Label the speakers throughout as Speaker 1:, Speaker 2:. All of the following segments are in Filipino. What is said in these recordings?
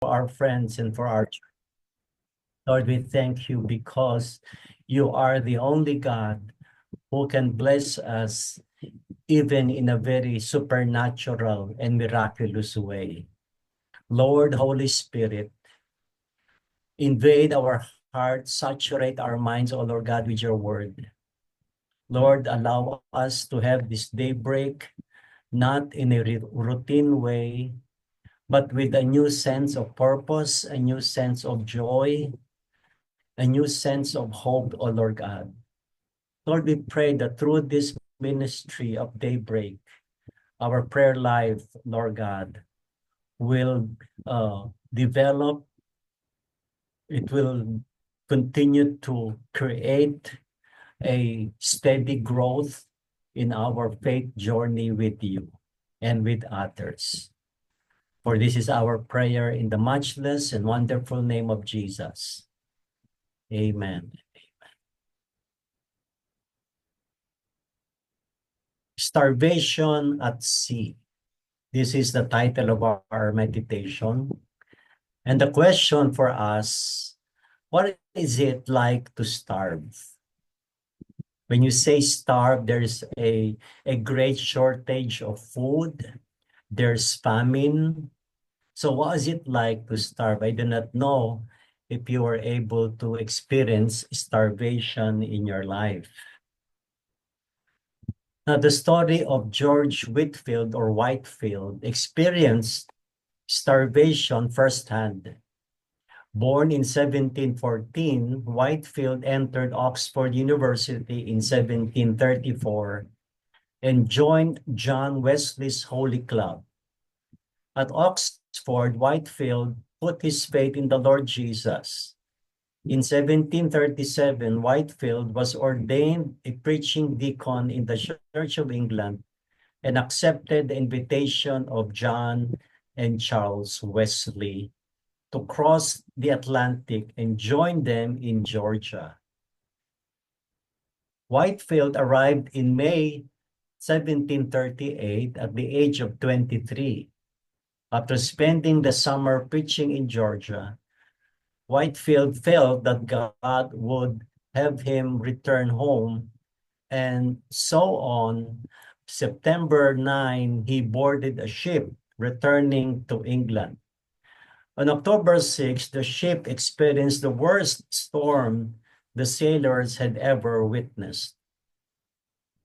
Speaker 1: our friends and for our church. Lord, we thank you because you are the only God who can bless us even in a very supernatural and miraculous way. Lord, Holy Spirit, invade our hearts, saturate our minds, O Lord God, with your word. Lord, allow us to have this daybreak, not in a routine way, but with a new sense of purpose, a new sense of joy, a new sense of hope, O Lord God. Lord, we pray that through this ministry of daybreak, our prayer life, Lord God, will develop. It will continue to create a steady growth in our faith journey with you and with others. For this is our prayer in the matchless and wonderful name of Jesus. Amen. Starvation at Sea. This is the title of our meditation. And the question for us, what is it like to starve? When you say starve, there's a great shortage of food. There's famine. So what is it like to starve? I do not know if you were able to experience starvation in your life. Now, the story of George Whitefield or Whitefield experienced starvation firsthand. Born in 1714, Whitefield entered Oxford University in 1734 and joined John Wesley's Holy Club. At Oxford, Whitefield put his faith in the Lord Jesus. In 1737, Whitefield was ordained a preaching deacon in the Church of England and accepted the invitation of John and Charles Wesley to cross the Atlantic and join them in Georgia. Whitefield arrived in May 1738 at the age of 23. After spending the summer preaching in Georgia, Whitefield felt that God would have him return home, and so on September 9, he boarded a ship returning to England. On October 6, the ship experienced the worst storm the sailors had ever witnessed.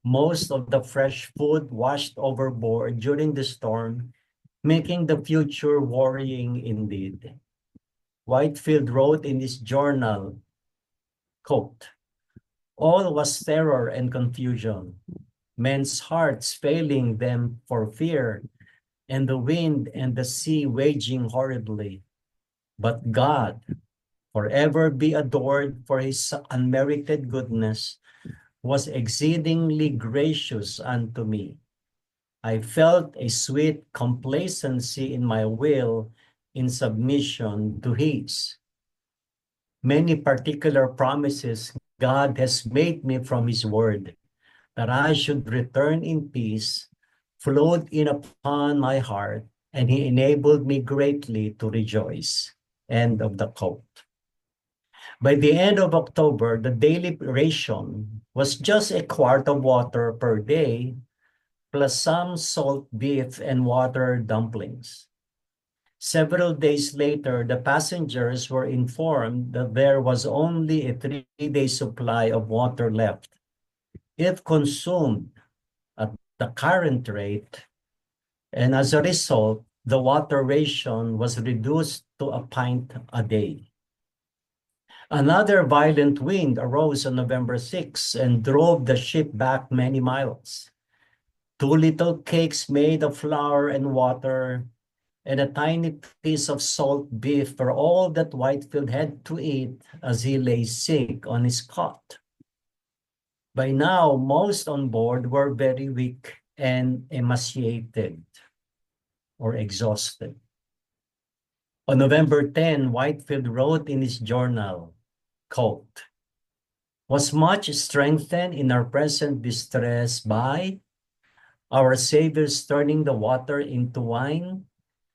Speaker 1: Most of the fresh food washed overboard during the storm, making the future worrying indeed. Whitefield wrote in his journal, quote, "All was terror and confusion, men's hearts failing them for fear, and the wind and the sea waging horribly. But God, forever be adored for his unmerited goodness, was exceedingly gracious unto me. I felt a sweet complacency in my will in submission to his. Many particular promises God has made me from his word, that I should return in peace, flowed in upon my heart, and he enabled me greatly to rejoice." End of the quote. By the end of October, the daily ration was just a quart of water per day, plus some salt beef and water dumplings. Several days later, the passengers were informed that there was only a 3-day supply of water left. If consumed at the current rate, and as a result, the water ration was reduced to a pint a day. Another violent wind arose on November 6 and drove the ship back many miles. 2 little cakes made of flour and water and a tiny piece of salt beef were all that Whitefield had to eat as he lay sick on his cot. By now, most on board were very weak and emaciated or exhausted. On November 10, Whitefield wrote in his journal, quote, "Was much strengthened in our present distress by our Savior's turning the water into wine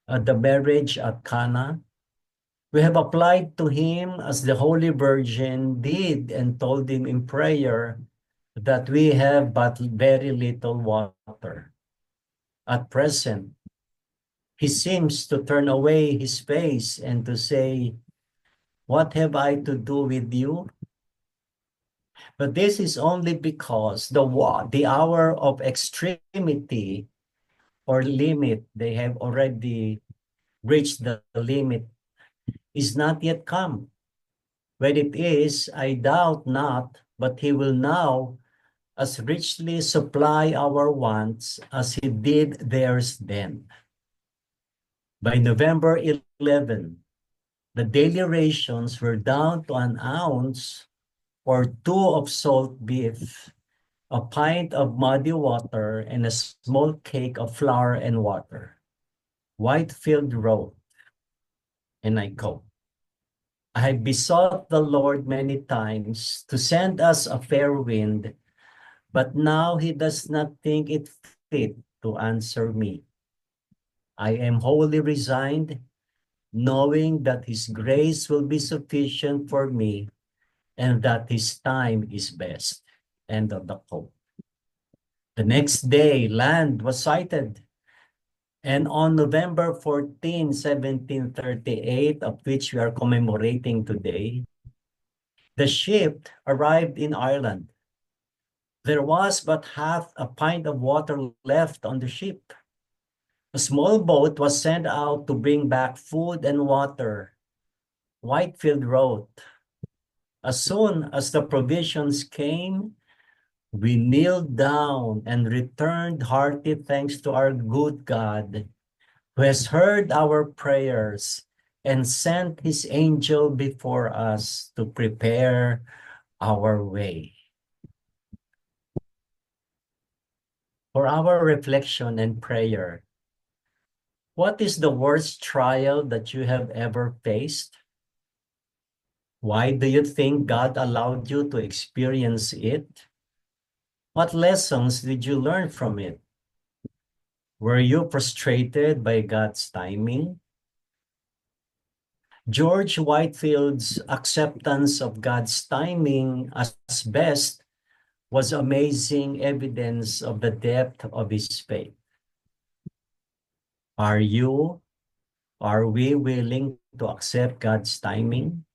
Speaker 1: at the marriage at Cana, We have applied to him as the Holy Virgin did and told him in prayer that we have but very little water. At present, he seems to turn away his face and to say, "What have I to do with you?" But this is only because the hour of extremity or limit, they have already reached the limit, is not yet come. When it is, I doubt not, but he will now as richly supply our wants as he did theirs then. By November 11, the daily rations were down to an ounce or two of salt beef, a pint of muddy water, and a small cake of flour and water. Whitefield wrote, and I quote, "I besought the Lord many times to send us a fair wind, but now he does not think it fit to answer me. I am wholly resigned, knowing that his grace will be sufficient for me and that his time is best." End of the quote. The next day, land was sighted. And on November 14, 1738, of which we are commemorating today, the ship arrived in Ireland. There was but half a pint of water left on the ship. A small boat was sent out to bring back food and water. Whitefield wrote, "As soon as the provisions came, we kneeled down and returned hearty thanks to our good God, who has heard our prayers and sent his angel before us to prepare our way." For our reflection and prayer, what is the worst trial that you have ever faced? Why do you think God allowed you to experience it? What lessons did you learn from it? Were you frustrated by God's timing? George Whitefield's acceptance of God's timing as best was amazing evidence of the depth of his faith. Are we willing to accept God's timing?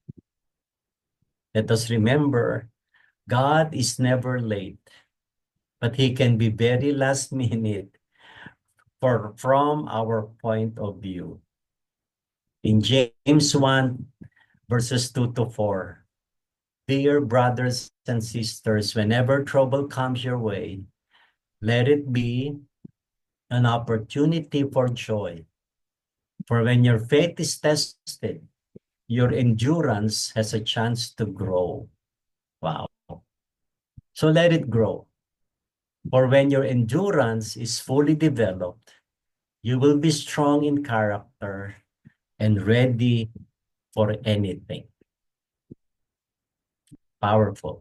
Speaker 1: Let us remember, God is never late, but he can be very last minute from our point of view. In James 1, verses 2 to 4, "Dear brothers and sisters, whenever trouble comes your way, let it be an opportunity for joy. For when your faith is tested, your endurance has a chance to grow." Wow. So let it grow. For when your endurance is fully developed, you will be strong in character and ready for anything. Powerful.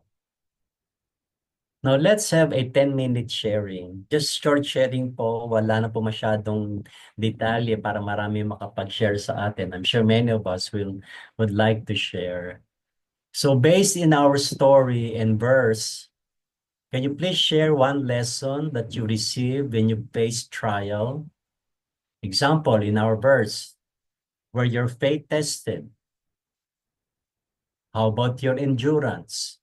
Speaker 1: Now, let's have a 10-minute sharing. Just short sharing po. Wala na po masyadong detalye para marami makapag-share sa atin. I'm sure many of us would like to share. So based in our story and verse, can you please share one lesson that you received when you faced trial? Example, in our verse, were your faith tested? How about your endurance?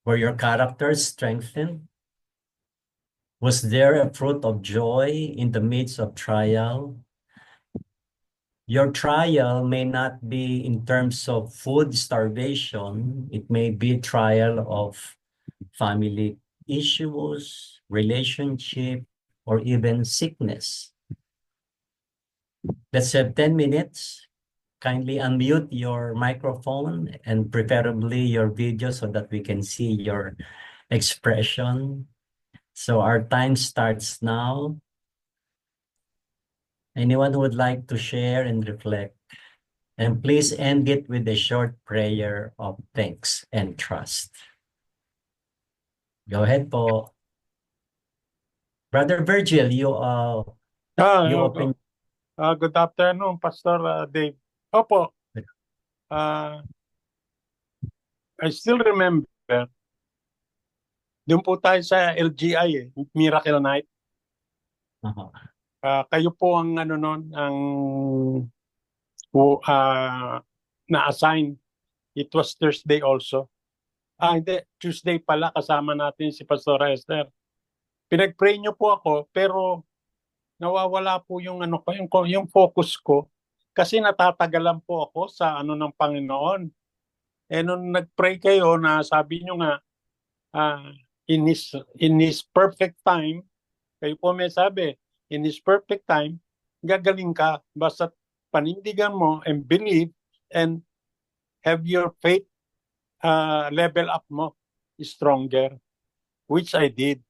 Speaker 1: Were your characters strengthened? Was there a fruit of joy in the midst of trial? Your trial may not be in terms of food starvation. It may be trial of family issues, relationship, or even sickness. Let's have 10 minutes. Kindly unmute your microphone and preferably your video so that we can see your expression. So our time starts now. Anyone who would like to share and reflect? And please end it with a short prayer of thanks and trust. Go ahead po. Brother Virgil, you
Speaker 2: Ah,
Speaker 1: open.
Speaker 2: Good afternoon, Pastor Dave. Opo, uh, I still remember, doon po tayo sa LGI Miracle Night.
Speaker 1: Uh-huh.
Speaker 2: Kayo po ang ano noon, ang na-assign. It was Thursday also. Hindi, Tuesday pala kasama natin si Pastor Esther. Pinag-pray niyo po ako pero nawawala po yung ano ko, yung focus ko kasi natatagalan po ako sa ano ng Panginoon. Nung nag-pray kayo na sabi niyo nga ah, in his perfect time, kayo po may sabi, in his perfect time, gagaling ka basta panindigan mo and believe and have your faith level up mo stronger, which I did.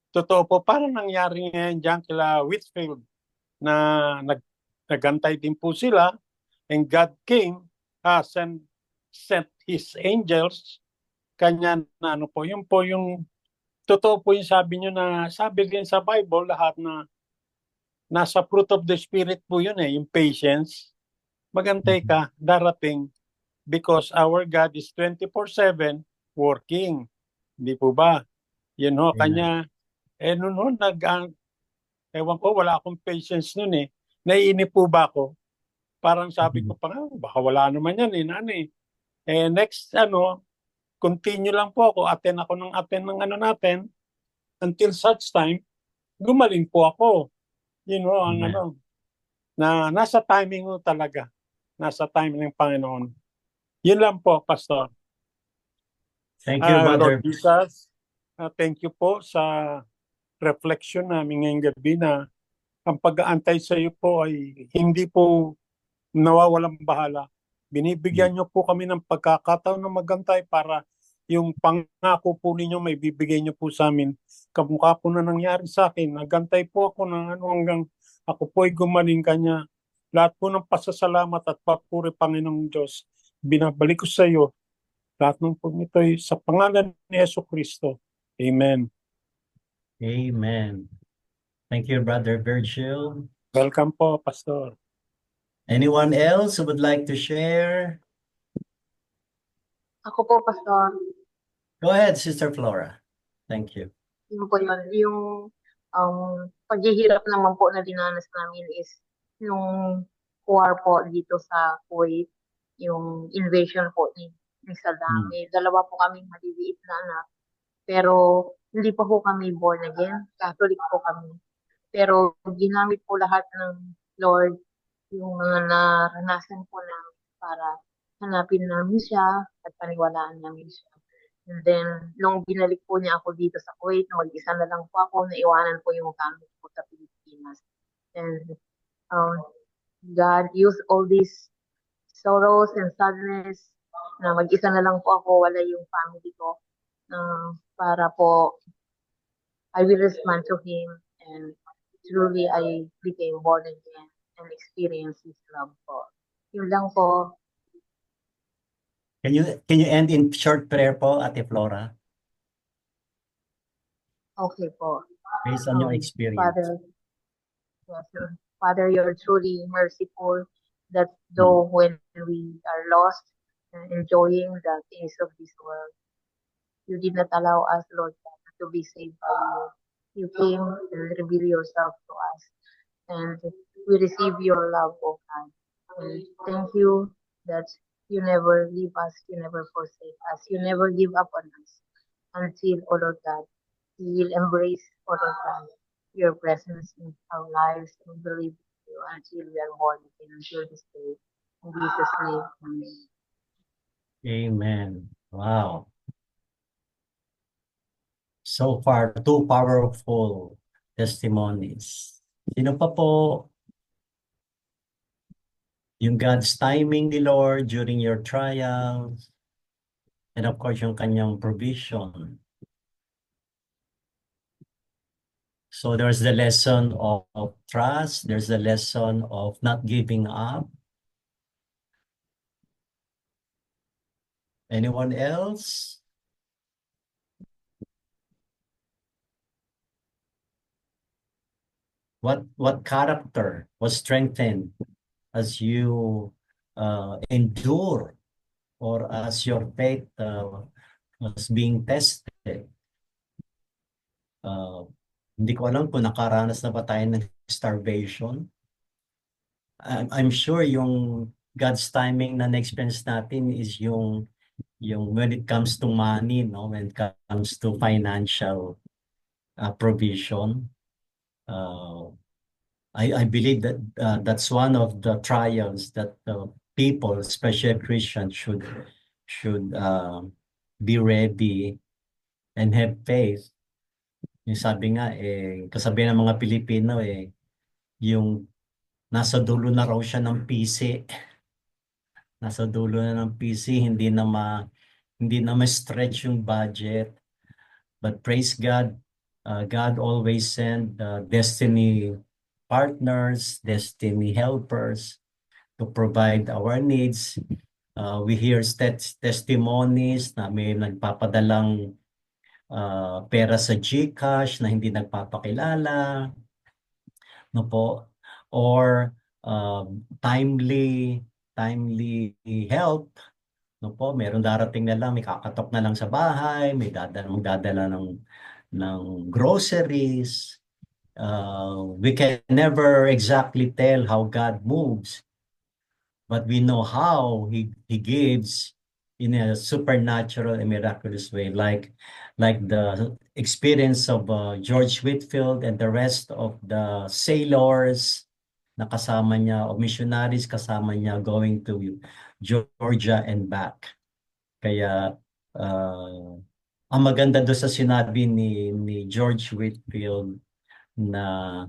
Speaker 2: Totoo po, parang nangyari ngayon dyan kila Whitfield na nagantay din po sila and God came, sent His angels, kanya na ano po, yun po yung, totoo po yung sabi nyo na, sabi din sa Bible, lahat na nasa fruit of the Spirit po yun yung patience. Magantay ka, darating, because our God is 24/7 working. Hindi po ba? Yun ho,
Speaker 1: Amen.
Speaker 2: kanya, noon ho, ewan ko, wala akong patience noon Naiinip po ba ako? Parang sabi ko pa nga, baka wala naman yan nani. Next, continue lang po ako, attend ng ano natin, until such time, gumaling po ako. Yun ho, ang
Speaker 1: Amen.
Speaker 2: ano, na nasa timing ho talaga. Nasa timing ng Panginoon. Yun lang po, Pastor.
Speaker 1: Thank you,
Speaker 2: Lord
Speaker 1: Brother.
Speaker 2: Jesus, thank you po sa reflection namin ngayong gabi na ang pag-aantay sa iyo po ay hindi po nawawalang bahala. Binibigyan niyo po kami ng pagkakataon na magantay para yung pangako po ninyo may bibigay niyo po sa amin. Kamukha po na nangyari sa akin. Nagantay po ako ng ano hanggang ako po ay gumaling kanya. Lahat po ng pasasalamat at papuri Panginoong Diyos. Binabalik ko sa iyo. Lahat ng po nito ay sa pangalan ni Yesu Kristo. Amen.
Speaker 1: Amen. Thank you, Brother Virgil.
Speaker 2: Welcome po, Pastor.
Speaker 1: Anyone else who would like to share?
Speaker 3: Ako po, Pastor,
Speaker 1: Go ahead, Sister Flora. Thank you.
Speaker 3: yun po yun. Yung paghihirap naman po na dinanas namin is yung war po dito sa Kuwait, yung invasion po ni Saddam.
Speaker 1: Mm.
Speaker 3: May dalawa po kami maliliit na anak, pero hindi pa po kami born again. Catholic po kami. Pero ginamit po lahat ng Lord yung mga naranasan po namin para hanapin namin siya at paniwalaan namin siya. And then, nung binalik po niya ako dito sa Kuwait, mag-isa na lang po ako, naiwanan po yung family ko sa Pilipinas. And um, God used all these sorrows and sadness na mag-isa na lang po ako, wala yung family ko, para po I will respond to Him and truly I became born again and experienced His love po. Yun lang po.
Speaker 1: Can you end in short prayer po, Ate Flora,
Speaker 3: Okay po.
Speaker 1: based on your experience?
Speaker 3: Father, yes, Father, you're truly merciful that
Speaker 1: Mm.
Speaker 3: though when we are lost and enjoying the things of this world, you did not allow us, Lord God, to be saved by you. You came and revealed yourself to us, and we receive your love, oh God. And thank you that you never leave us, you never forsake us, you never give up on us until, oh Lord God, we will embrace, oh Lord God, your presence in our lives and believe in you until we are born again, until this day. In Jesus' name, amen.
Speaker 1: Amen. Wow. So far, two powerful testimonies. Sino pa po yung God's timing ni Lord during your trials, and of course, yung kanyang provision. So there's the lesson of trust. There's the lesson of not giving up. Anyone else? What character was strengthened as you endure, or as your faith was being tested. Hindi ko alam kung nakaranas na ba tayo ng starvation. I'm sure yung God's timing na na-experience natin is yung when it comes to money, no? When it comes to financial provision. I believe that that's one of the trials that people, especially Christians, should be ready and have faith. Yung sabi nga, kasabihan ng mga Pilipino, yung nasa dulo na raw siya ng PC. Nasa dulo na ng PC, hindi na ma-stretch yung budget. But praise God, God always send destiny partners, destiny helpers to provide our needs. We hear testimonies na may nagpapadalang pera sa GCash na hindi nagpapakilala, no po, or timely help, no po, meron darating na lang, may kakatok na lang sa bahay, may magdadala ng groceries. We can never exactly tell how God moves, but we know how he gives in a supernatural and miraculous way, like the experience of George Whitefield and the rest of the sailors na kasama niya, o missionaries kasama niya going to Georgia and back. Kaya ang maganda doon sa sinabi ni George Whitefield na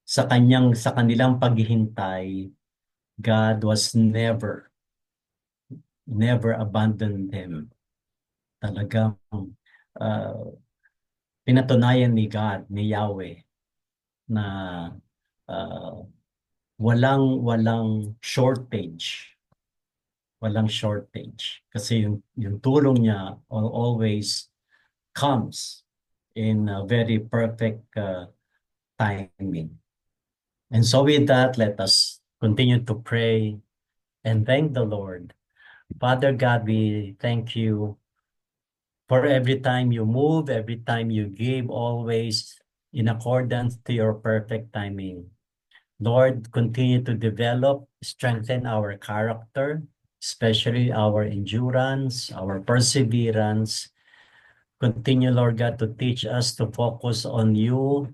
Speaker 1: sa kanilang paghihintay, God was never abandoned them. Talagang pinatunayan ni God, ni Yahweh, na walang shortage. Walang shortage. Kasi yung tulong niya always comes in a very perfect timing. And so with that, let us continue to pray and thank the Lord. Father God, we thank you for every time you move, every time you give, always in accordance to your perfect timing. Lord, continue to develop, strengthen our character, especially our endurance, our perseverance. Continue, Lord God, to teach us to focus on you,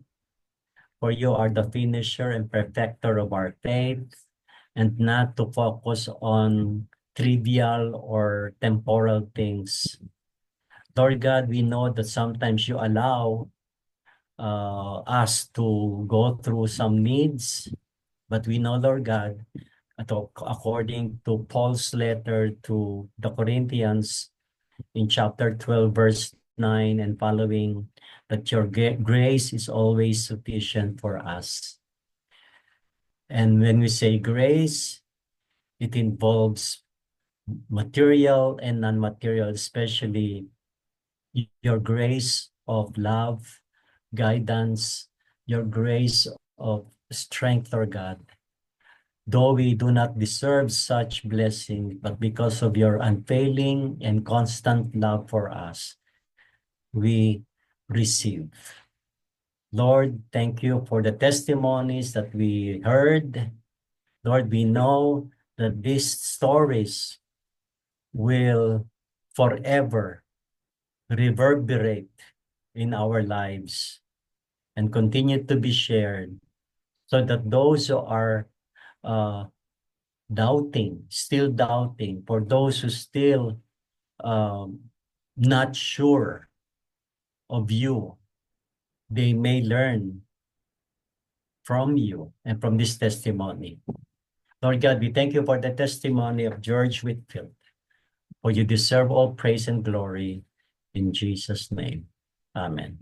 Speaker 1: for you are the finisher and perfecter of our faith, and not to focus on trivial or temporal things. Lord God, we know that sometimes you allow us to go through some needs, but we know, Lord God, according to Paul's letter to the Corinthians in chapter 12, verse 9 and following, that your grace is always sufficient for us. And when we say grace, it involves material and non-material, especially your grace of love, guidance, your grace of strength, Lord God. Though we do not deserve such blessing, but because of your unfailing and constant love for us, we receive. Lord, thank you for the testimonies that we heard. Lord, we know that these stories will forever reverberate in our lives and continue to be shared, so that those who are still doubting, for those who still not sure of you, they may learn from you and from this testimony. Lord God, we thank you for the testimony of George Whitefield, for you deserve all praise and glory. In Jesus' name, amen.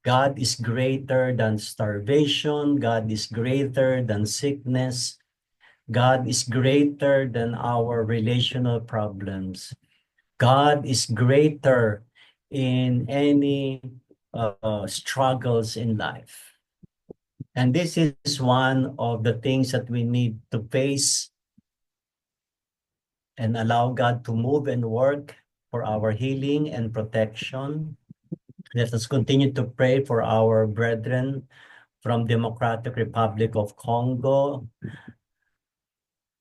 Speaker 1: God is greater than starvation. God is greater than sickness. God is greater than our relational problems. God is greater in any struggles in life. And this is one of the things that we need to face and allow God to move and work for our healing and protection. Let us continue to pray for our brethren from Democratic Republic of Congo.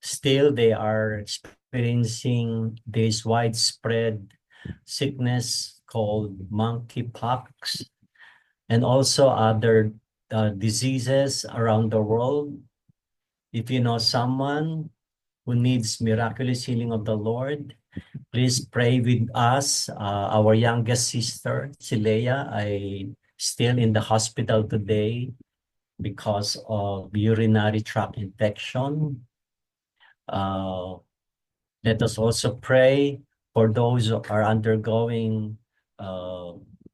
Speaker 1: Still, they are experiencing this widespread sickness called monkeypox and also other diseases around the world. If you know someone who needs miraculous healing of the Lord, please pray with us. Our youngest sister, Silea, I still in the hospital today because of urinary tract infection. Let us also pray for those who are undergoing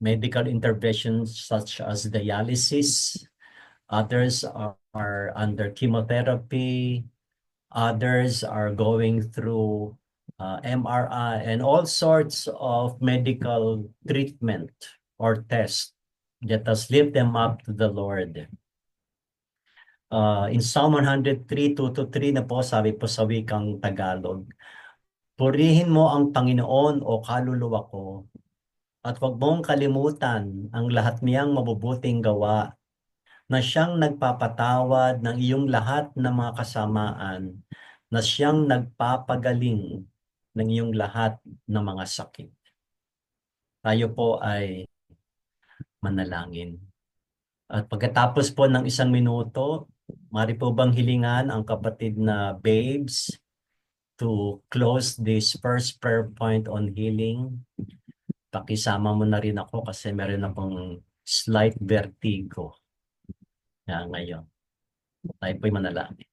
Speaker 1: medical interventions such as dialysis. Others are under chemotherapy. Others are going through MRI and all sorts of medical treatment or test. Let us lift them up to the Lord. In Psalm 103, 2-3 na po, sabi po sa wikang Tagalog, purihin mo ang Panginoon o kaluluwa ko, at huwag mong kalimutan ang lahat niyang mabubuting gawa, na siyang nagpapatawad ng iyong lahat ng mga kasamaan, na siyang nagpapagaling ng iyong lahat ng mga sakit. Tayo po ay manalangin. At pagkatapos po ng 1 minuto, mari po bang hilingan ang kapatid na Babes to close this first prayer point on healing? Pakisama mo na rin ako kasi meron akong slight vertigo. Ngayon, tayo po'y manalangin.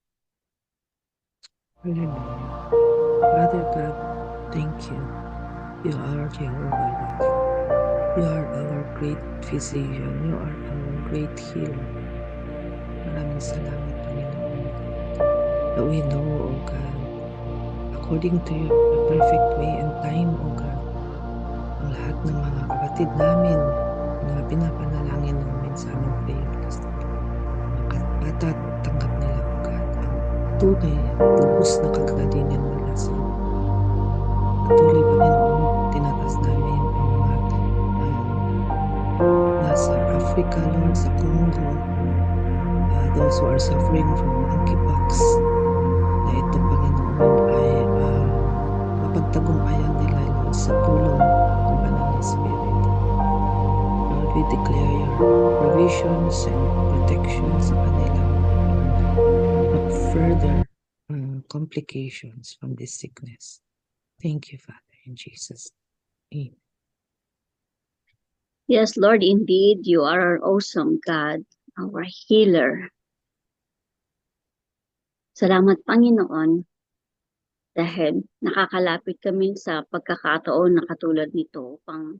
Speaker 4: Hallelujah. Father God, thank you. You are Jehovah Rapha. You are our great physician. You are our great healer. Maraming salamat, Panginoon. That we know, O God, according to your perfect way and time, O God, ang lahat ng mga kapatid namin, mga pinapanalangin namin sa aming prayer list, matatanggap nila, O God, ang tunay at lubos na kagalingan mula sa iyo. Patuloy, Panginoon, tinatas namin ang mga nasa Africa, Lord, sa Congo, those who are suffering from monkeypox, na ito, Panginoon, ay mapagtagumpayan nila, Lord, sa tulong ng Banal na Spirit. Lord, we declare your provisions and protection sa kanila, not further complications from this sickness. Thank you, Father, in Jesus' name.
Speaker 5: Yes, Lord, indeed, you are our awesome God, our healer. Salamat, Panginoon, dahil nakakalapit kami sa pagkakataon na katulad nito upang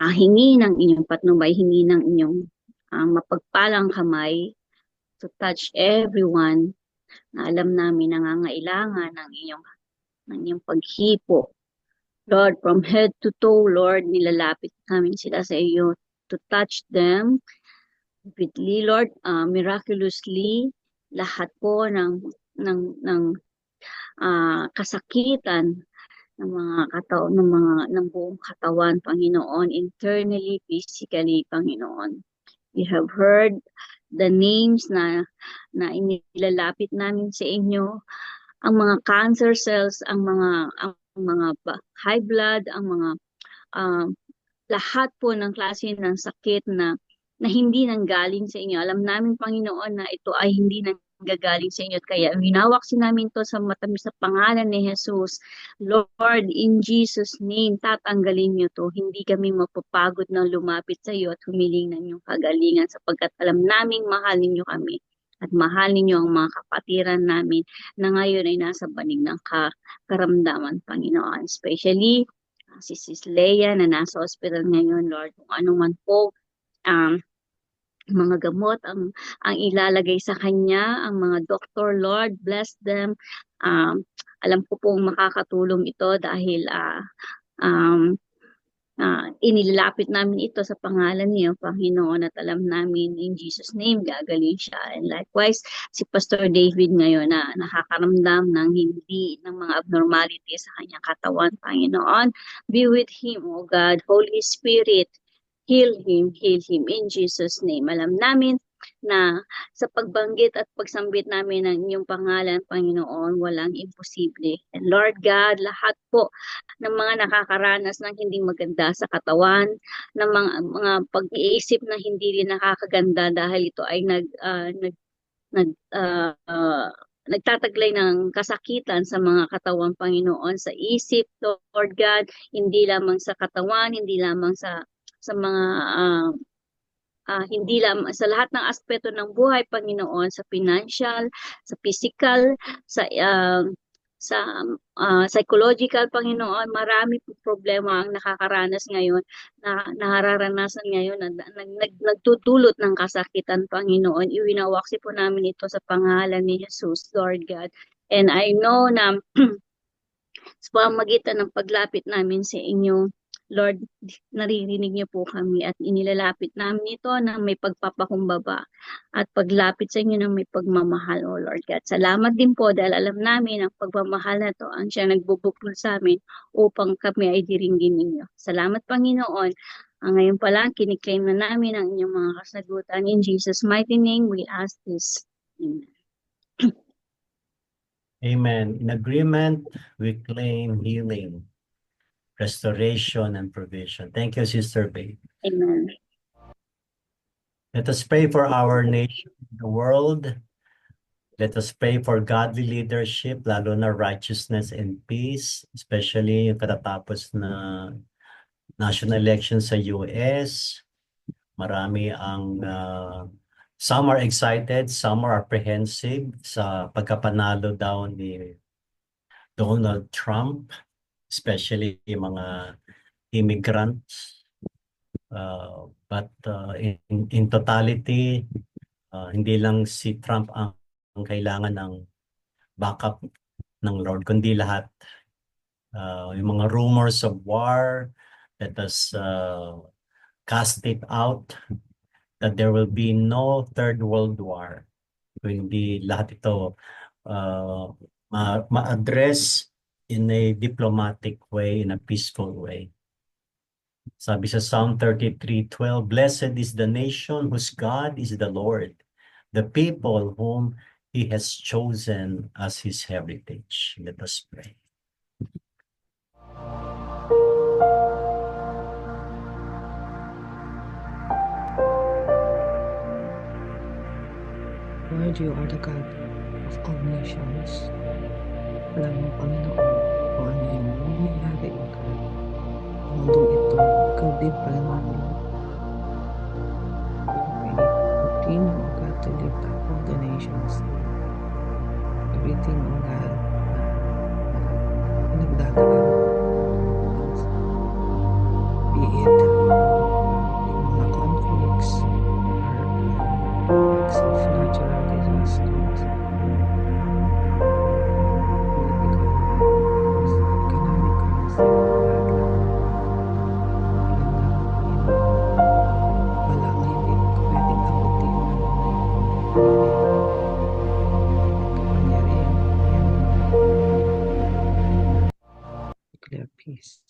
Speaker 5: hingi ng inyong patnubay, hingi ng inyong mapagpalang kamay to touch everyone na alam namin nangangailangan ng inyong paghipo. Lord, from head to toe, Lord, nilalapit namin sila sa iyo to touch them vividly, Lord, miraculously, lahat po ng kasakitan ng ng buong katawan, Panginoon, internally, physically, Panginoon. We have heard the names na inilalapit namin sa inyo, ang mga cancer cells, ang mga high blood, ang mga lahat po ng klase ng sakit na hindi nanggaling sa inyo. Alam namin, Panginoon, na ito ay hindi nanggagaling sa inyo. At kaya winawaksin namin to sa matamis sa pangalan ni Jesus. Lord, in Jesus' name, tatanggalin niyo to. Hindi kami mapapagod na lumapit sa iyo at humiling ng inyong kagalingan sapagkat alam naming mahal ninyo kami. At mahal ninyo ang mga kapatiran namin na ngayon ay nasa banig ng karamdaman, Panginoon. Especially, si Sis Leia na nasa hospital ngayon, Lord, kung ano man po, mga gamot ang ilalagay sa kanya, ang mga doktor, Lord, bless them. Alam ko pong makakatulong ito dahil Inilapit namin ito sa pangalan niyo, Panginoon, at alam namin in Jesus' name, gagaling siya. And likewise, si Pastor David ngayon na nakakaramdam ng ng mga abnormality sa kanyang katawan, Panginoon, be with him, O God, Holy Spirit, heal him in Jesus' name. Alam namin na sa pagbanggit at pagsambit namin ng inyong pangalan, Panginoon, walang imposible. And Lord God, lahat po ng mga nakakaranas ng hindi maganda sa katawan, ng mga pag-iisip na hindi rin nakakaganda dahil ito ay nagtataglay ng kasakitan sa mga katawang Panginoon, sa isip, Lord God, hindi lamang sa katawan, hindi lamang sa mga hindi lamang sa lahat ng aspeto ng buhay, Panginoon, sa financial, sa physical, sa psychological, Panginoon, marami po problema ang nakakaranas ngayon, nararanasan ngayon, nagtutulot ng kasakitan, Panginoon. Iwinawaksi po namin ito sa pangalan ni Jesus, Lord God. And I know na sa pamagitan ng paglapit namin sa inyo, Lord, naririnig niyo po kami at inilalapit namin ito na may pagpapakumbaba at paglapit sa inyo ng may pagmamahal, O Lord God. Salamat din po dahil alam namin ang pagmamahal na ito ang siya nagbubukol sa amin upang kami ay diringgin ninyo. Salamat, Panginoon. Ngayon pa lang, kiniklaim na namin ang inyong mga kasagutan. In Jesus' mighty name, we ask this. Amen.
Speaker 1: Amen. In agreement, we claim healing, restoration, and provision. Thank you, Sister Babe.
Speaker 5: Amen.
Speaker 1: Let us pray for our nation, the world. Let us pray for godly leadership, lalo na righteousness and peace, especially yung katatapos na national election sa US. Marami ang some are excited, some are apprehensive sa pagkapanalo daw ni Donald Trump, especially yung mga immigrants. But in totality, hindi lang si Trump ang kailangan ng backup ng Lord, kundi lahat. Yung mga rumors of war, let us cast it out, that there will be no third world war. Hindi lahat ito ma-address in a diplomatic way, in a peaceful way. Sabi sa Psalm 33:12, blessed is the nation whose God is the Lord, the people whom He has chosen as His heritage. Let us pray.
Speaker 4: Lord, you are the God of all nations. Alam mo, Panginoon, kung ano yung nangyayari, O God. Mundong ito, ikaw din pala namin. Continue, O God, to lift up all the nations. Everything, O God, na nagdadaan. Be it yung mga conflicts or acts of natural disasters, political, economical, walang hindi pwedeng abutin kapangyarihan yan. Declare peace.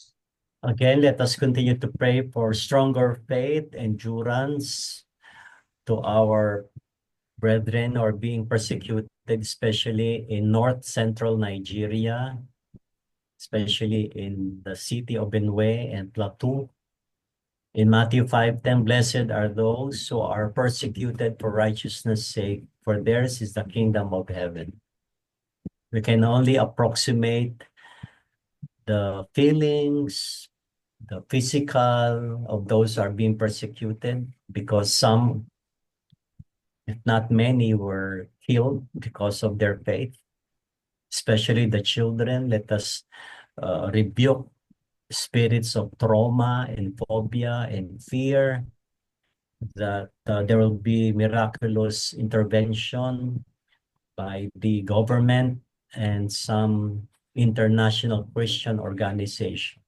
Speaker 1: Again, let us continue to pray for stronger faith, endurance to our brethren who are being persecuted, especially in north central Nigeria, especially in the city of Benue and Plateau. In Matthew 5:10, blessed are those who are persecuted for righteousness' sake, for theirs is the kingdom of heaven. We can only approximate the feelings, the physical of those who are being persecuted, because some, if not many, were killed because of their faith, especially the children. Let us rebuke spirits of trauma and phobia and fear, that there will be miraculous intervention by the government and some international Christian organization.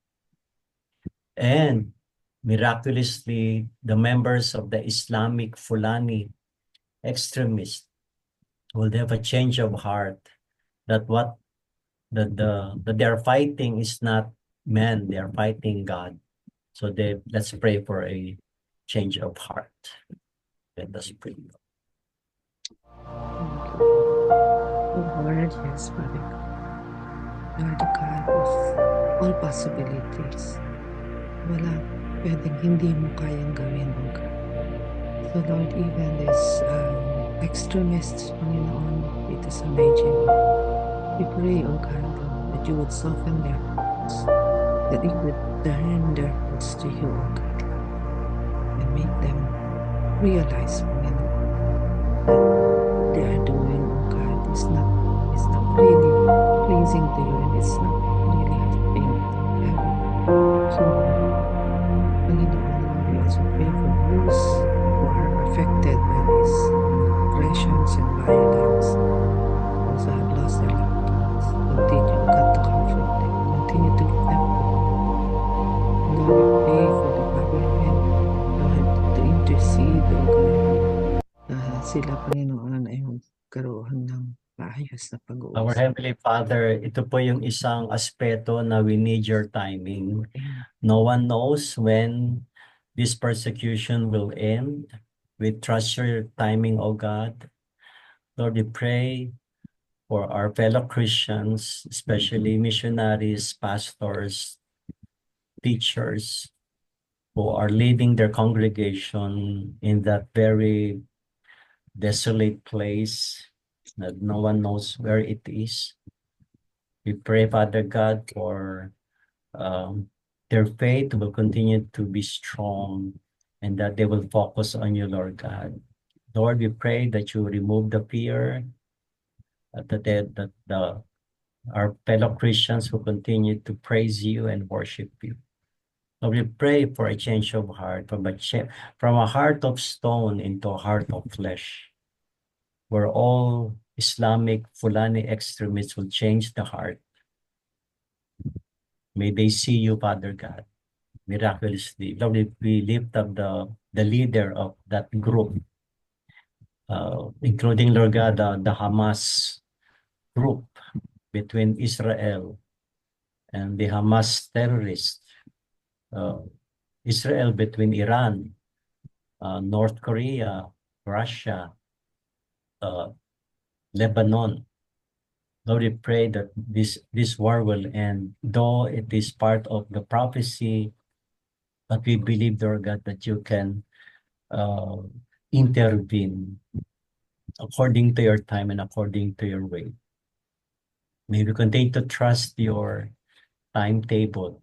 Speaker 1: And miraculously, the members of the Islamic Fulani extremists will have a change of heart that what that they are fighting is not men, they are fighting God. So let's pray for a change of heart. Let us pray.
Speaker 4: Thank you. Oh Lord, yes, Father God. You are the God of all possibilities. Wala pwedeng hindi mo kayang gawin, O God. So Lord, even this extremists, Panginoon, dito sa Beijing, we pray, O God, that you would soften their hearts, that you would turn their hearts to you, O God, and make them realize, Panginoon, that they are doing, O God, is not really pleasing to you, and it's not really helping them. So, Panginoon, we also pray for those who are affected by these aggressions and violence, those who have lost their loved ones. Continue, O God, to comfort them. Continue to lift them up. And Lord, we pray for the government, Lord, to intercede, O God, na sila, Panginoon, ay magkaroon ng maayos na
Speaker 1: Our
Speaker 4: pag-uusap.
Speaker 1: Heavenly Father, ito po yung isang aspeto na we need your timing. No one knows when this persecution will end. We trust your timing, O God. Lord, we pray for our fellow Christians, especially missionaries, pastors, teachers, who are leading their congregation in that very desolate place that no one knows where it is. We pray, Father God, for their faith will continue to be strong and that they will focus on you, Lord God. Lord, we pray that you remove the fear, that our fellow Christians will continue to praise you and worship you. Lord, we pray for a change of heart, from a heart of stone into a heart of flesh, where all Islamic Fulani extremists will change the heart. May they see you, Father God, miraculously. Lord, we lift up the leader of that group, including, Lord God, the Hamas group between Israel and the Hamas terrorists. Israel between Iran, North Korea, Russia, Lebanon. Lord, we pray that this war will end, though it is part of the prophecy, but we believe, Lord God, that you can intervene according to your time and according to your way. May we continue to trust your timetable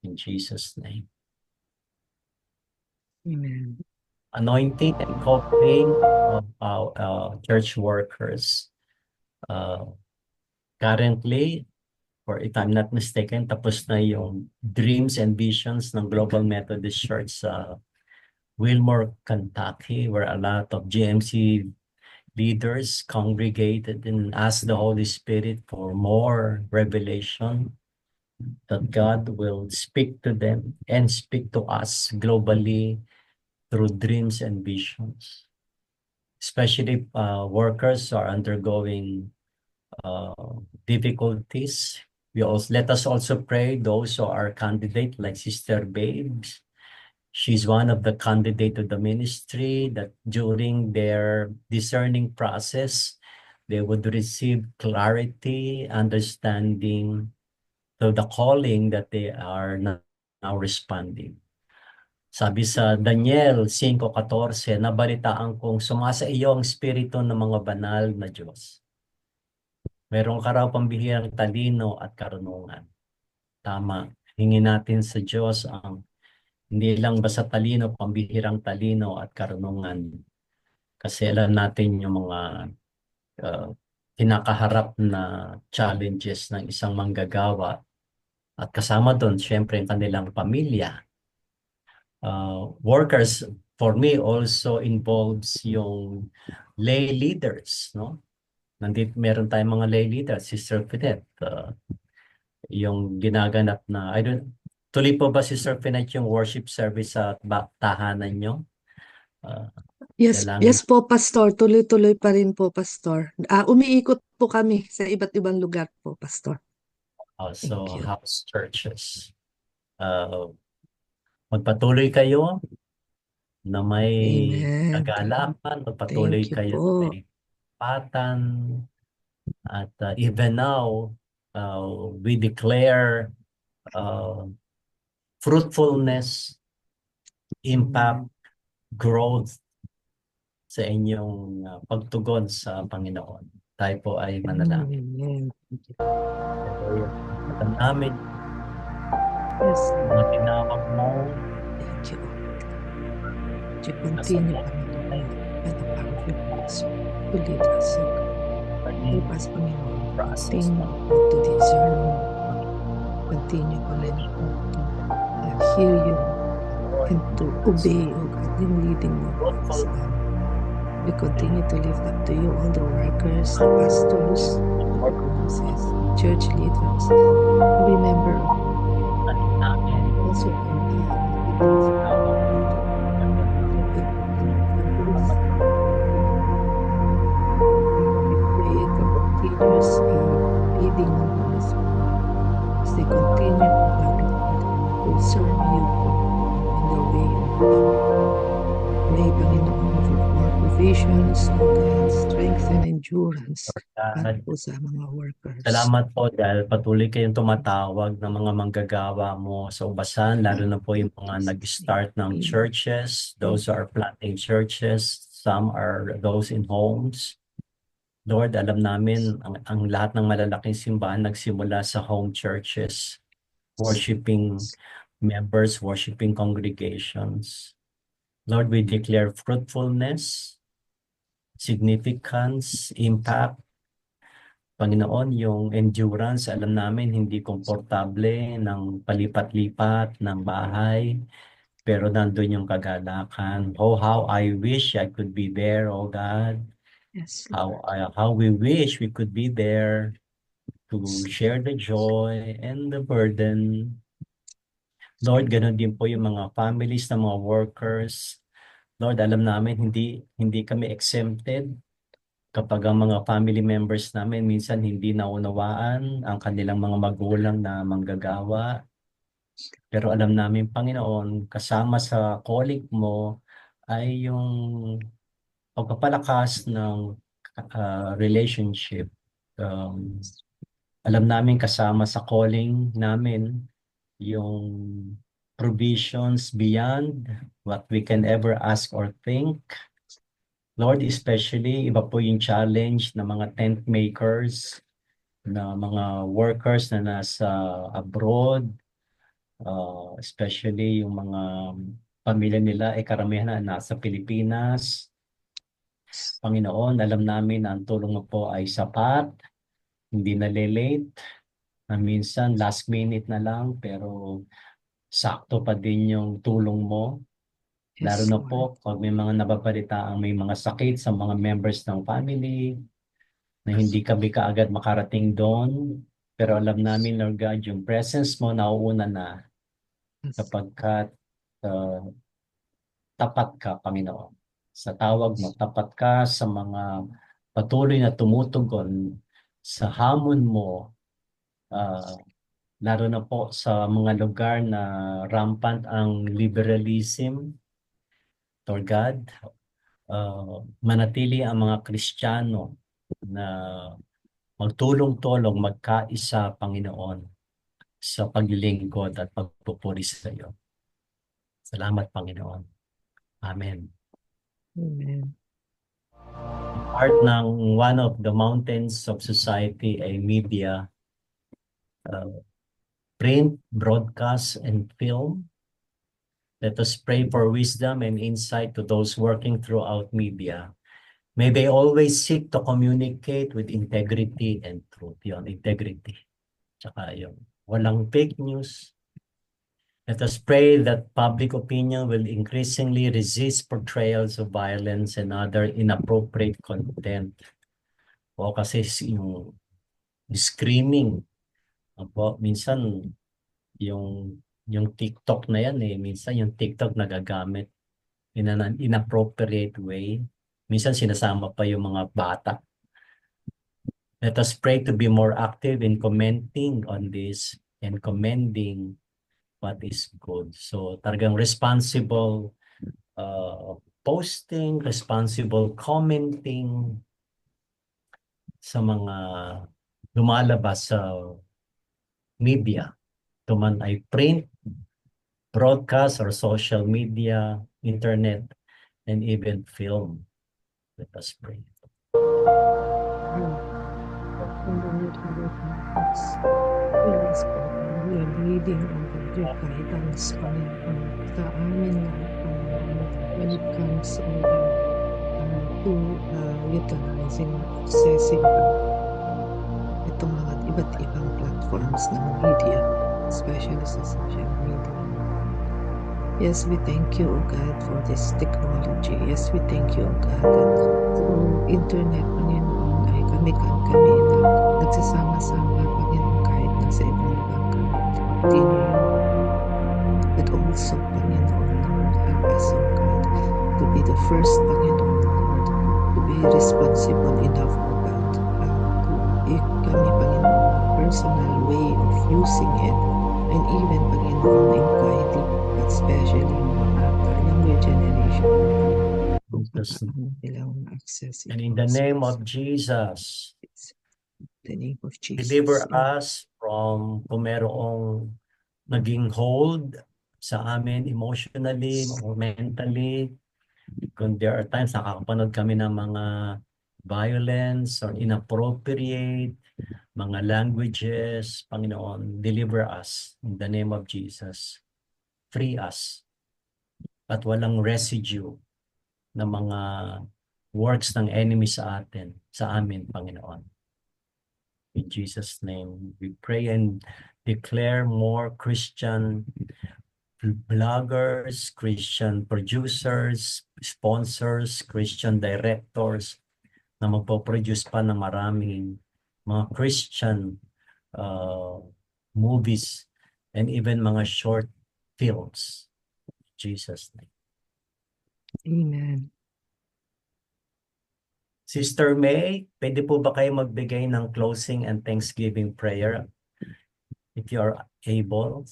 Speaker 1: in Jesus' name.
Speaker 4: Amen.
Speaker 1: Anointing and covering of our church workers. Currently, or if I'm not mistaken, tapos na yung dreams and visions ng Global Methodist Church sa Wilmore, Kentucky, where a lot of GMC leaders congregated and asked the Holy Spirit for more revelation, that God will speak to them and speak to us globally through dreams and visions. Especially workers are undergoing difficulties. Let us also pray those who are candidates like Sister Babes. She's one of the candidates to the ministry, that during their discerning process, they would receive clarity, understanding to the calling that they are now responding. Sabi sa Daniel 5:14, nabalitaan kong sumasa iyo ang spirito ng mga banal na Diyos. Meron ka raw pambihirang talino at karunungan. Tama. Hingin natin sa Diyos ang hindi lang basta talino, pambihirang talino at karunungan. Kasi alam natin yung mga kinakaharap na challenges ng isang manggagawa. At kasama doon, syempre, ang kanilang pamilya. Workers, for me, also involves yung lay leaders, no? Nandito meron tayong mga lay leaders, Sister Fidet, yung ginaganap na, Tuloy po ba si Sir Finet yung worship service sa tahanan nyo? Ah,
Speaker 4: Yes,
Speaker 1: dalangin
Speaker 4: yes po, Pastor. Tuloy-tuloy pa rin po, Pastor. Umiikot po kami sa iba't ibang lugar po, Pastor.
Speaker 1: also
Speaker 4: Thank you.
Speaker 1: house churches. Magpatuloy kayo na may
Speaker 4: Amen.
Speaker 1: kagalakan, magpatuloy
Speaker 4: Thank you
Speaker 1: kayo
Speaker 4: po.
Speaker 1: na may patan, at even now, we declare fruitfulness, impact, growth sa inyong pagtugon sa Panginoon. Tayo po ay manalangin.
Speaker 4: Amen.
Speaker 1: Alam namin,
Speaker 4: Yes,
Speaker 1: mga tinawag mo,
Speaker 4: thank you. Would you continue, Panginoon, by the power of your Holy Spirit to lead us, O God. Help us, Panginoon, continue to discern you. Continue, Panginoon, to hear you and to obey, O God, yung leading mo sa amin. We continue to lift up to you all the workers, the pastors, the nurses, church leaders. Remember also continuous leading ng Holy Spirit as they continue to serve you in the way of pray, Panginoon, for more provisions, O God, strength and endurance para po sa mga workers.
Speaker 1: Salamat po dahil patuloy kayong tumatawag ng mga manggagawa mo sa Ubasan, lalo na po yung mga nag-start ng churches. Those are planting churches. Some are those in homes. Lord, alam namin ang lahat ng malalaking simbahan nagsimula sa home churches, worshiping members, worshiping congregations. Lord, we declare fruitfulness, significance, impact. Panginoon, yung endurance, alam namin hindi komportable ng palipat-lipat ng bahay, pero nandun yung kagalakan. Oh, how I wish I could be there, oh God.
Speaker 4: Yes,
Speaker 1: How we wish we could be there to share the joy and the burden. Lord, ganun din po yung mga families ng mga workers. Lord, alam namin hindi kami exempted kapag ang mga family members namin minsan hindi naunawaan ang kanilang mga magulang na manggagawa. Pero alam namin, Panginoon, kasama sa calling mo ay yung pagpapalakas ng relationship. Alam namin kasama sa calling namin yung provisions beyond what we can ever ask or think. Lord, especially, iba po yung challenge ng mga tent makers, na mga workers na nasa abroad, especially yung mga pamilya nila, karamihan na nasa Pilipinas. Panginoon, alam namin na ang tulong mo po ay sapat, hindi na-late, na minsan last minute na lang, pero sakto pa din yung tulong mo. Lalo na po pag may mga nababalita ang may mga sakit sa mga members ng family na hindi kami kaagad makarating doon. Pero alam namin, Lord God, yung presence mo nauuna na kapag tapat ka, Panginoon. Sa tawag mo, tapat ka sa mga patuloy na tumutugon sa hamon mo, lalo na po sa mga lugar na rampant ang liberalism. Lord God, manatili ang mga Kristiyano na magtulong-tulong, magkaisa, Panginoon, sa paglilingkod at pagpupuri sa iyo. Salamat, Panginoon. Amen.
Speaker 4: Amen.
Speaker 1: Part ng one of the mountains of society ay media, print, broadcast, and film. Let us pray for wisdom and insight to those working throughout media. May they always seek to communicate with integrity and truth. Yun, integrity. Tsaka yung walang fake news. Let us pray that public opinion will increasingly resist portrayals of violence and other inappropriate content. O kasi yung screaming. Minsan yung yung TikTok na yan minsan yung TikTok nagagamit in an inappropriate way. Minsan sinasama pa yung mga bata. Let us pray to be more active in commenting on this and commending what is good. So talagang responsible posting, responsible commenting sa mga lumalabas sa media. Ito man ay print, broadcast, or social media, internet, and even film. Let us pray.
Speaker 4: Lord, our purpose. We ask for we are reading over your guidance, Panginoon, sa amin lahat, Panginoon, when it comes, O God, to utilizing or accessing itong mga iba't ibang platforms ng media, especially sa social media. Yes, we thank you, O God, for this technology. Yes, we thank you, O God, that through internet, Panginoon, ay kami nagsasama-sama, Panginoon, kahit nasa ibang lugar kami. Continue, but also, Panginoon, Lord, help us, O God, to be the first, Panginoon, Lord, to be responsible enough, O God, kami, Panginoon, personal way of using it, and even, Panginoon, in guiding, but especially yung mga younger generation, access.
Speaker 1: And in the name of Jesus,
Speaker 4: the name of Jesus,
Speaker 1: deliver us from kung merong naging hold sa amin emotionally or mentally. Kung there are times nakakapanood kami ng mga violence or inappropriate mga languages, Panginoon, deliver us in the name of Jesus. Free us. At walang residue ng mga works ng enemy sa amin, Panginoon. In Jesus' name, we pray and declare more Christian bloggers, Christian producers, sponsors, Christian directors na magpo-produce pa ng maraming mga Christian movies and even mga short films. In Jesus' name.
Speaker 4: Amen.
Speaker 1: Sister May, pwede po ba kayo magbigay ng closing and Thanksgiving prayer? If you are able.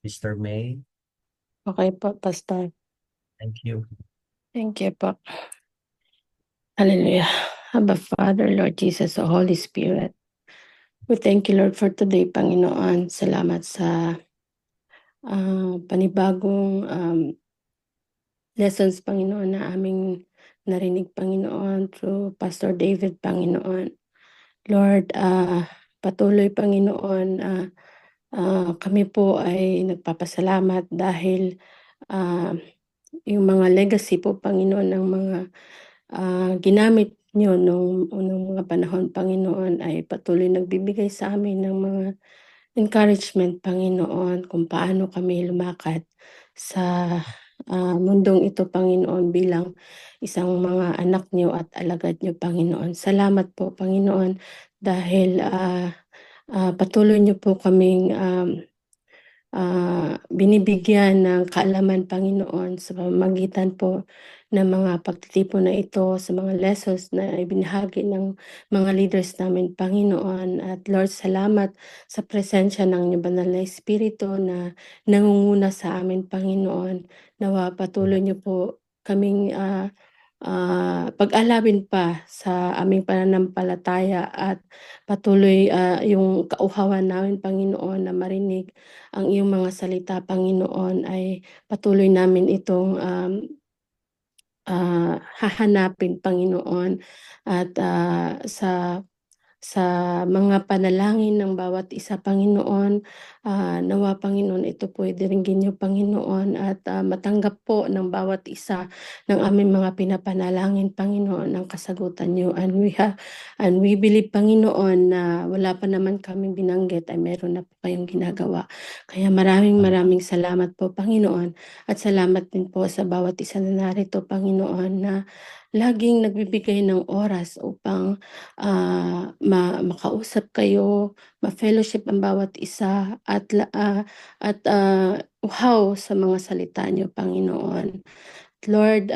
Speaker 1: Sister May.
Speaker 6: Okay po, Pastor.
Speaker 1: Thank you.
Speaker 6: Thank you po. Hallelujah. Abba Father, Lord Jesus, o Holy Spirit. We thank you, Lord, for today, Panginoon. Salamat sa panibagong lessons, Panginoon, na aming narinig, Panginoon, through Pastor David, Panginoon. Lord, patuloy, Panginoon, kami po ay nagpapasalamat dahil yung mga legacy po, Panginoon, ng mga ginamit nyo nung unang mga panahon, Panginoon, ay patuloy nagbibigay sa amin ng mga encouragement, Panginoon, kung paano kami lumakad sa mundong ito, Panginoon, bilang isang mga anak nyo at alagad nyo, Panginoon. Salamat po, Panginoon, dahil patuloy nyo po kaming binibigyan ng kaalaman, Panginoon, sa pamamagitan po ng mga pagtitipon na ito, sa mga lessons na ibinahagi ng mga leaders namin, Panginoon. At Lord, salamat sa presensya ng inyong banal na Espiritu na nangunguna sa amin, Panginoon. Nawa patuloy niyo po kaming pag-alabin pa sa aming pananampalataya at patuloy yung kauhawan namin, Panginoon, na marinig ang iyong mga salita, Panginoon, ay patuloy namin itong hahanapin, Panginoon, at sa mga panalangin ng bawat isa, Panginoon, nawa, Panginoon, ito po diringgin niyo, Panginoon, at matanggap po ng bawat isa ng aming mga pinapanalangin, Panginoon, ng kasagutan niyo. And we believe, Panginoon, na wala pa naman kaming binanggit ay meron na po kayong ginagawa. Kaya maraming salamat po, Panginoon, at salamat din po sa bawat isa na narito, Panginoon, na laging nagbibigay ng oras upang makausap kayo, ma-fellowship ang bawat isa at uhaw sa mga salita niyo, Panginoon. Lord,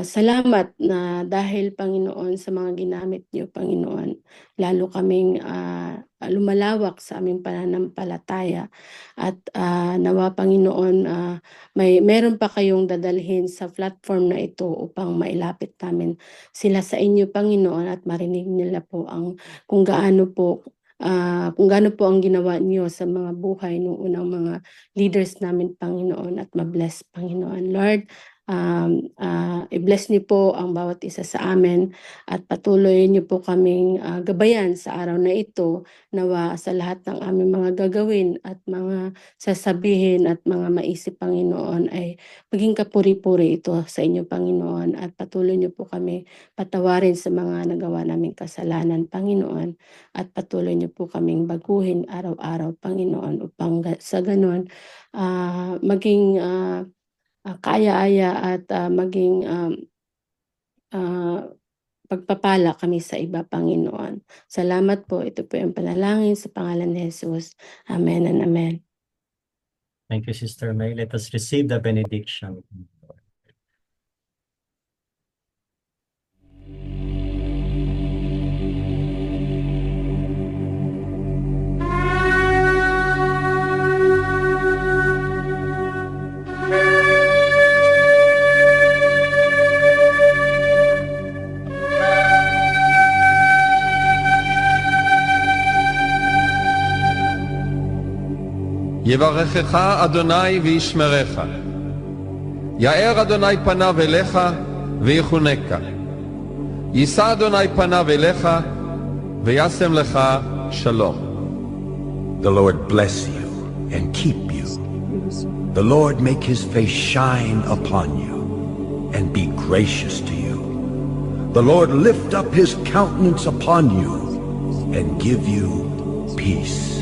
Speaker 6: salamat na dahil, Panginoon, sa mga ginamit niyo, Panginoon, lalo kaming lumalawak sa aming pananampalataya at nawa, Panginoon, meron pa kayong dadalhin sa platform na ito upang mailapit namin sila sa inyo, Panginoon, at marinig nila po kung gaano po ang ginawa niyo sa mga buhay ng unang mga leaders namin, Panginoon, at ma-bless, Panginoon. Lord, i-bless niyo po ang bawat isa sa amin at patuloy niyo po kaming gabayan sa araw na ito, nawa sa lahat ng aming mga gagawin at mga sasabihin at mga maisip, Panginoon, ay maging kapuri-puri ito sa inyo, Panginoon, at patuloy niyo po kami patawarin sa mga nagawa naming kasalanan, Panginoon, at patuloy niyo po kaming baguhin araw-araw, Panginoon, upang sa ganon maging kaaya-aya at maging pagpapala kami sa iba, Panginoon. Salamat po. Ito po yung panalangin sa pangalan ni Jesus. Amen and amen.
Speaker 1: Thank you, Sister May. Let us receive the benediction.
Speaker 7: יברכך אדוני וישמרך. יאר אדוני פניו אליך ויחונקה. יישא אדוני פניו אליך וישם לך שלום.
Speaker 8: The Lord bless you and keep you. The Lord make his face shine upon you and be gracious to you. The Lord lift up his countenance upon you and give you peace.